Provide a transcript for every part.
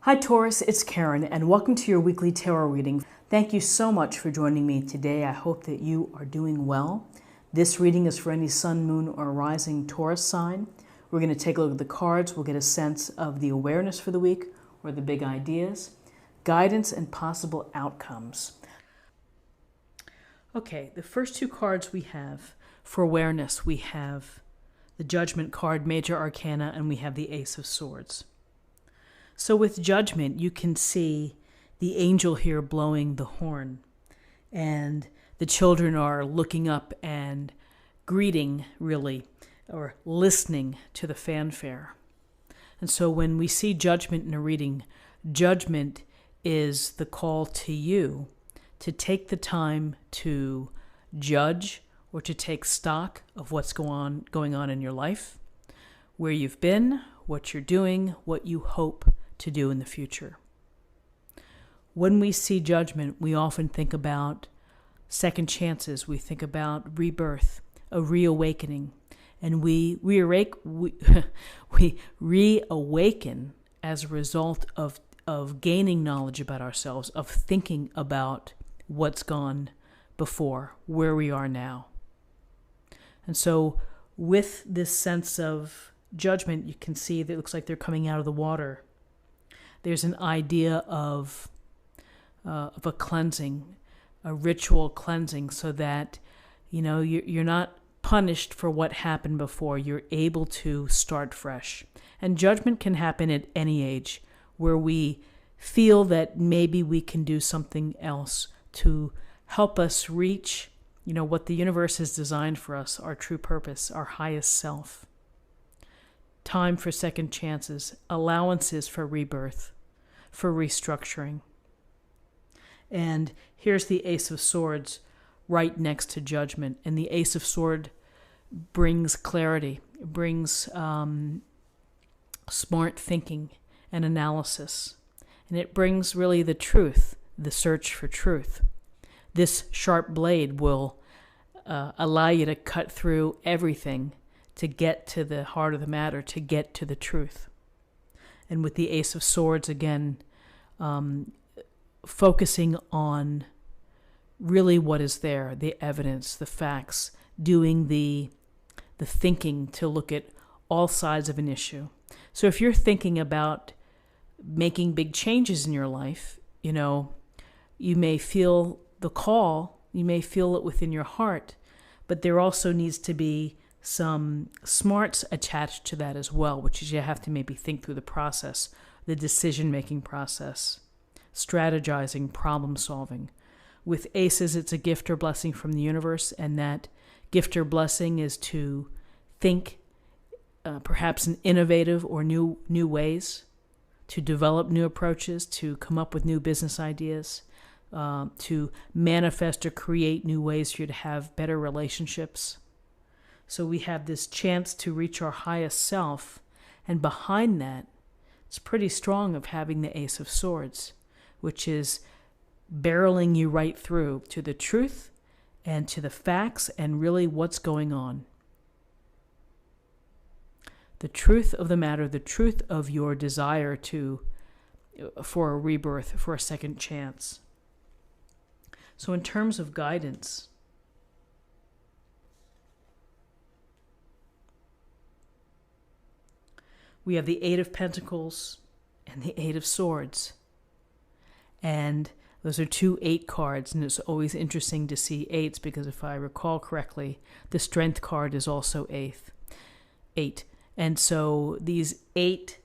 Hi Taurus, it's Karen, and welcome to your weekly tarot reading. Thank you so much for joining me today. I hope that you are doing well. This reading is for any sun, moon, or rising Taurus sign. We're going to take a look at the cards. We'll get a sense of the awareness for the week, or the big ideas, guidance, and possible outcomes. Okay, the first two cards we have for awareness, we have the Judgment card, Major Arcana, and we have the Ace of Swords. So with Judgment, you can see the angel here blowing the horn, and the children are looking up and greeting, really, or listening to the fanfare. And so when we see Judgment in a reading, Judgment is the call to you to take the time to judge or to take stock of what's going on in your life, where you've been, what you're doing, what you hope to do in the future. When we see Judgment, we often think about second chances. We think about rebirth, a reawakening, and we reawaken as a result of gaining knowledge about ourselves, of thinking about what's gone before, where we are now. And so with this sense of Judgment, you can see that it looks like they're coming out of the water. There's an idea of a cleansing, a ritual cleansing, so that you're not punished for what happened before. You're able to start fresh. And Judgment can happen at any age, where we feel that maybe we can do something else to help us reach, what the universe has designed for us, our true purpose, our highest self. Time for second chances, allowances for rebirth, for restructuring. And here's the Ace of Swords right next to Judgment. And the Ace of Swords brings clarity, brings smart thinking and analysis. And it brings really the truth, the search for truth. This sharp blade will allow you to cut through everything to get to the heart of the matter, to get to the truth. And with the Ace of Swords, again, focusing on really what is there, the evidence, the facts, doing the thinking to look at all sides of an issue. So if you're thinking about making big changes in your life, you may feel the call, you may feel it within your heart, but there also needs to be some smarts attached to that as well, which is you have to maybe think through the process, the decision-making process, strategizing, problem-solving. With aces, it's a gift or blessing from the universe, and that gift or blessing is to think perhaps in innovative or new ways, to develop new approaches, to come up with new business ideas, to manifest or create new ways for you to have better relationships. So we have this chance to reach our highest self, and behind that, it's pretty strong of having the Ace of Swords, which is barreling you right through to the truth and to the facts and really what's going on. The truth of the matter, the truth of your desire for a rebirth, for a second chance. So in terms of guidance, we have the Eight of Pentacles and the Eight of Swords. And those are 2 8 cards, and it's always interesting to see 8s because if I recall correctly, the Strength card is also 8. And so these 8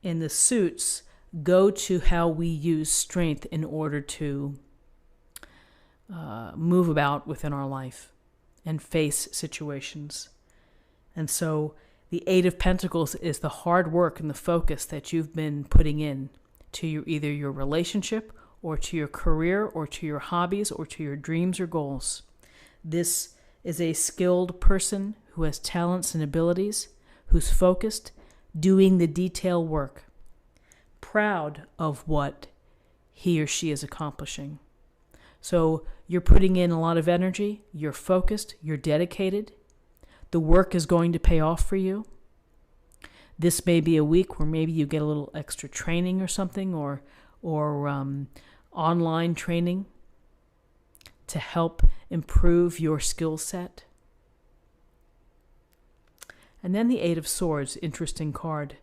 in the suits go to how we use strength in order to move about within our life and face situations. And so the Eight of Pentacles is the hard work and the focus that you've been putting in to either your relationship or to your career or to your hobbies or to your dreams or goals. This is a skilled person who has talents and abilities, who's focused, doing the detail work, proud of what he or she is accomplishing. So you're putting in a lot of energy, you're focused, you're dedicated. The work is going to pay off for you. This may be a week where maybe you get a little extra training or something, or online training to help improve your skill set. And then the Eight of Swords, interesting card.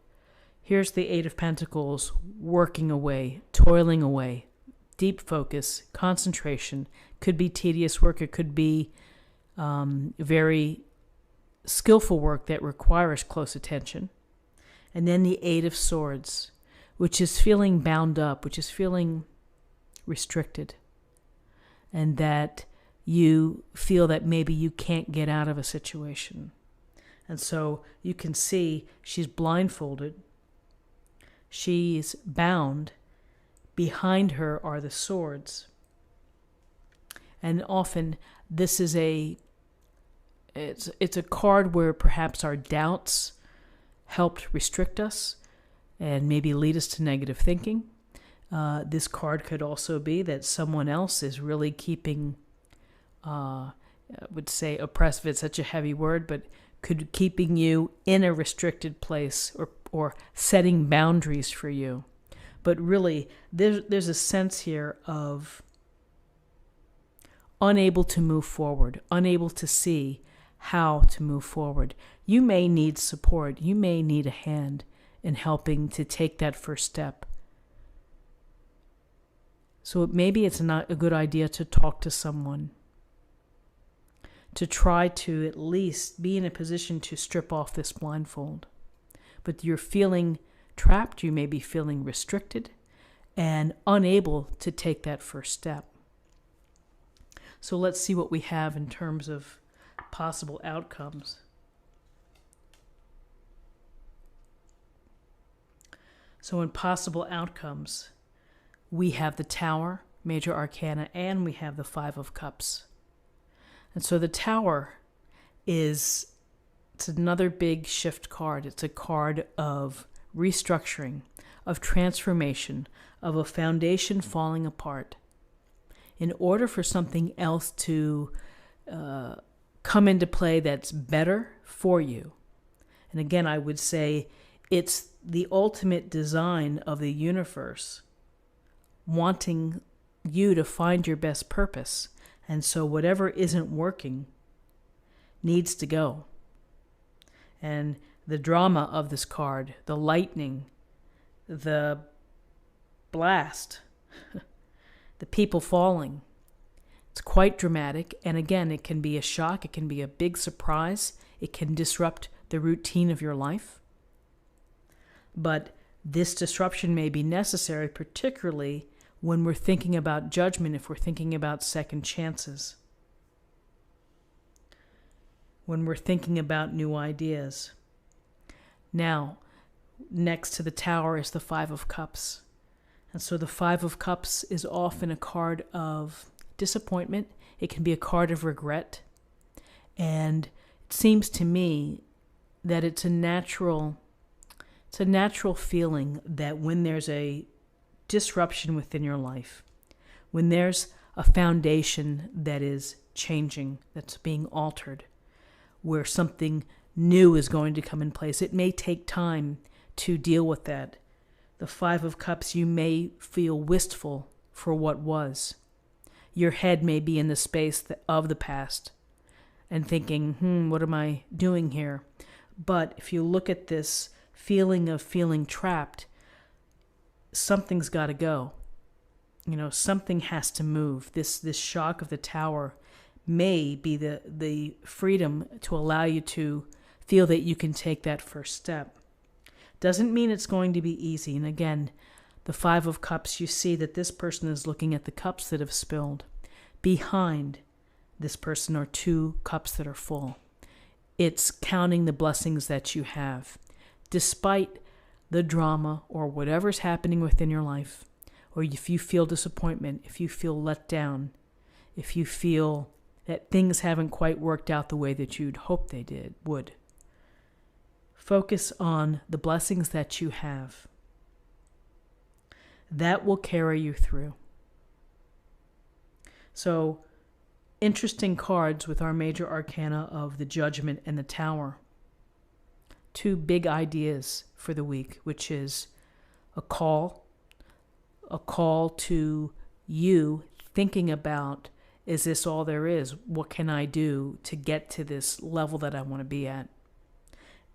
Here's the Eight of Pentacles, working away, toiling away, deep focus, concentration. Could be tedious work. It could be very skillful work that requires close attention. And then the Eight of Swords, which is feeling bound up, which is feeling restricted, and that you feel that maybe you can't get out of a situation. And so you can see she's blindfolded. She's bound. Behind her are the swords. And often this is it's a card where perhaps our doubts helped restrict us and maybe lead us to negative thinking. This card could also be that someone else is really keeping, I would say oppressive, it's such a heavy word, but keeping you in a restricted place or setting boundaries for you. But really, there's a sense here of unable to move forward, unable to see how to move forward. You may need support. You may need a hand in helping to take that first step. So maybe it's not a good idea to talk to someone, to try to at least be in a position to strip off this blindfold. But you're feeling trapped, you may be feeling restricted and unable to take that first step. So let's see what we have in terms of possible outcomes. So in possible outcomes, we have the Tower, Major Arcana, and we have the Five of Cups. And so the Tower it's another big shift card. It's a card of restructuring, of transformation, of a foundation falling apart. In order for something else to come into play that's better for you. And again, I would say it's the ultimate design of the universe wanting you to find your best purpose. And so whatever isn't working needs to go. And the drama of this card, the lightning, the blast, the people falling, it's quite dramatic. And again, it can be a shock. It can be a big surprise. It can disrupt the routine of your life. But this disruption may be necessary, particularly when we're thinking about judgment, if we're thinking about second chances, when we're thinking about new ideas. Now, next to the Tower is the Five of Cups. And so the Five of Cups is often a card of disappointment. It can be a card of regret. And it seems to me that it's a natural feeling that when there's a disruption within your life, when there's a foundation that is changing, that's being altered, where something new is going to come in place, it may take time to deal with that. The Five of Cups, you may feel wistful for what was. Your head may be in the space of the past and thinking, what am I doing here? But if you look at this feeling of feeling trapped, something's got to go. Something has to move. This shock of the Tower may be the freedom to allow you to feel that you can take that first step. Doesn't mean it's going to be easy. And again, the Five of Cups, you see that this person is looking at the cups that have spilled. Behind this person are two cups that are full. It's counting the blessings that you have. Despite the drama or whatever's happening within your life, or if you feel disappointment, if you feel let down, if you feel that things haven't quite worked out the way that you'd hoped they would. Focus on the blessings that you have. That will carry you through. So, interesting cards with our major arcana of the Judgment and the Tower. two big ideas for the week, which is a call to you thinking about, is this all there is? What can I do to get to this level that I want to be at?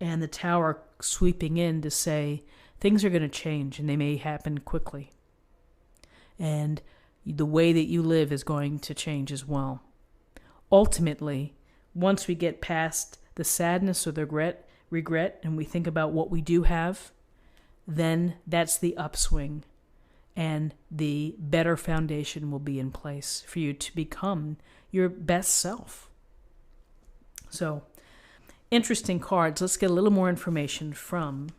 And the Tower sweeping in to say things are going to change and they may happen quickly. And the way that you live is going to change as well. Ultimately, once we get past the sadness or the regret and we think about what we do have, then that's the upswing. And the better foundation will be in place for you to become your best self. So, interesting cards. Let's get a little more information from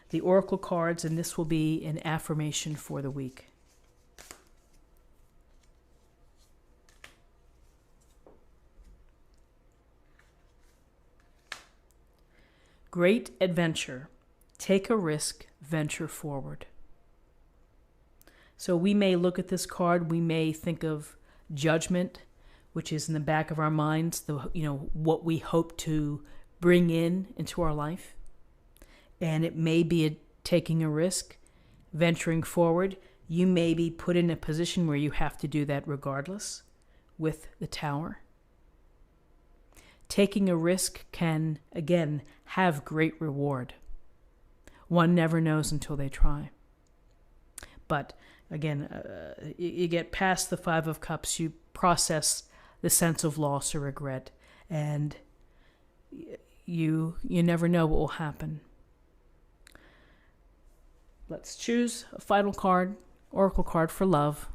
the Oracle cards, and this will be an affirmation for the week. Great adventure. Take a risk, venture forward. So we may look at this card, we may think of judgment, which is in the back of our minds, what we hope to bring into our life. And it may be taking a risk, venturing forward. You may be put in a position where you have to do that regardless with the Tower. Taking a risk can, again, have great reward. One never knows until they try. But again, you get past the Five of Cups, you process the sense of loss or regret, and you never know what will happen. Let's choose a final card, Oracle card for love.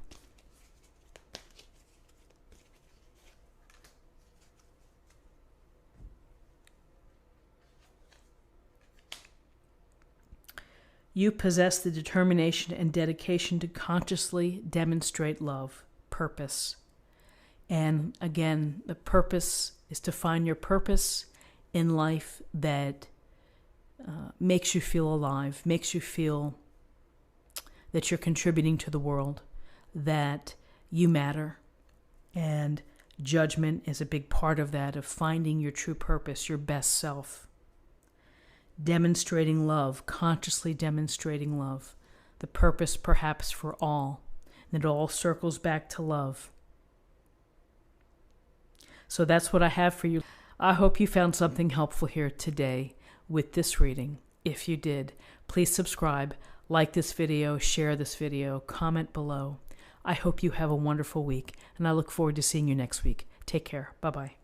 You possess the determination and dedication to consciously demonstrate love, purpose. And again, the purpose is to find your purpose in life that makes you feel alive, makes you feel that you're contributing to the world, that you matter. And judgment is a big part of that, of finding your true purpose, your best self. Demonstrating love, consciously demonstrating love, the purpose perhaps for all. And it all circles back to love. So that's what I have for you. I hope you found something helpful here today with this reading. If you did, please subscribe, like this video, share this video, comment below. I hope you have a wonderful week, and I look forward to seeing you next week. Take care. Bye-bye.